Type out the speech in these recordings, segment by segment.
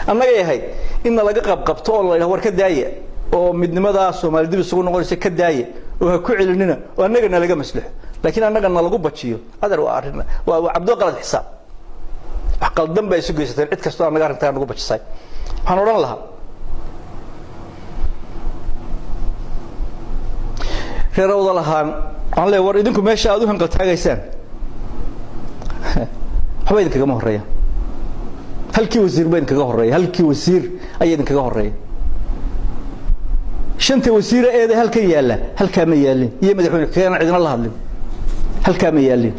annaga yahay in laga qabqabto oo la yiraahdo war ka daaya oo midnimada Soomaali dib isugu noqonaysa ka daaya oo ha ku celinina oo annagana laga maslaxo laakiin annagana lagu bajiyo adar waa arrin waa abdo qalad xisaab wax qaldan bay isu geysatay cid kasta annaga arrinta nagu bajisay waxaan oran lahaa reerawda lahaan aan leeyahay war idinku meesha aad u hanqal taagaysaan waxba idin kaga horeeya halkii wasiir baan kaga horeeya halkii wasiir ayay idin kaga horeeya shanta wasiir ee halka yaala halka ma yaalin iyo madaxweyne keena cidina la hadlin halka ma yaalin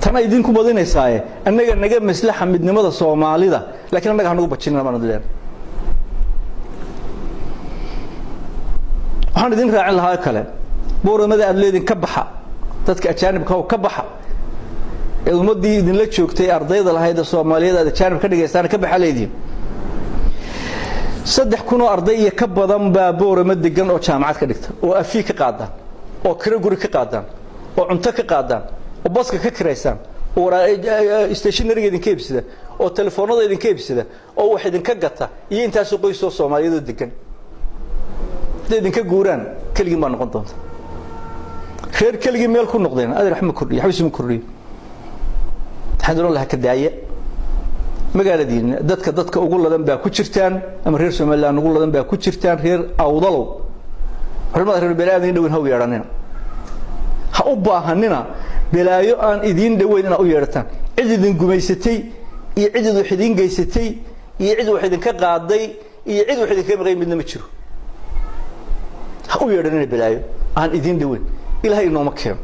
tana idinku badinaysaa annaga naga maslaxa midnimada Soomaalida laakiin annaga hanagu bajinna ma nadleen waxaan idin raacin lahaa kale booramada aad leedin ka baxa dadka ajaanibka oo ka baxa ee ummadii idin la joogtay ardayda lahayd Soomaaliyeed aad ajaanib ka dhigaystaan ka baxa leedin 3,000 oo arday ka badan baa boorama degan oo jaamacad ka dhigta oo afi ka qaadaan oo kira guri ka qaadaan oo cunto ka qaadaan oo baska ka kiraysan oo stationery idin ka iibsada oo telefoonada idin ka iibsada oo wax idin ka gata iyo intaas oo qoys oo Soomaaliyeed degan dadin ka guuraan kaliya ma noqon doonto reer kaliya meel ku noqdeen aad raxmo kordhiyo xabis kordhiyo hadallo la ka daaya magaaladiina dadka ugu ladan baa ku jirtaan ama reer Soomaaliland ugu ladan baa ku jirtaan reer awdalow hormada reer beelaadin dhawin haw yeeranina ha u baahanina belaayo aan idin dhaweyn in u yeerataan cid idin gumaysatay iyo cid wax idin geysatay iyo cid wax idin ka qaaday iyo cid wax idin ka maqay midna ma jiro ha u yeeranina belaayo aan idin dhaweyn ilaahay inoo ma keeno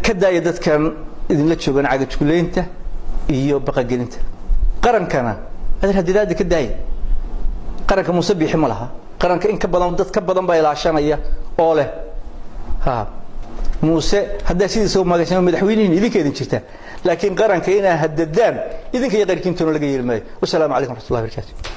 ka daaya dadkan idin la joogan caga jukuleynta iyo baqagelinta qarankana aad hadidaad ka daaya qaranka musabbixi ma laha qaranka in ka badan dad ka badan baa ilaashanaya oo leh ha muuse hadaa sidii magaashan madaxweynaha idinka idin jirta laakiin qaranka ina hadadaan idinka iyo qayrkiintoona laga yeelmay wassalaamu calaykum warahmatullahi wabarakatuh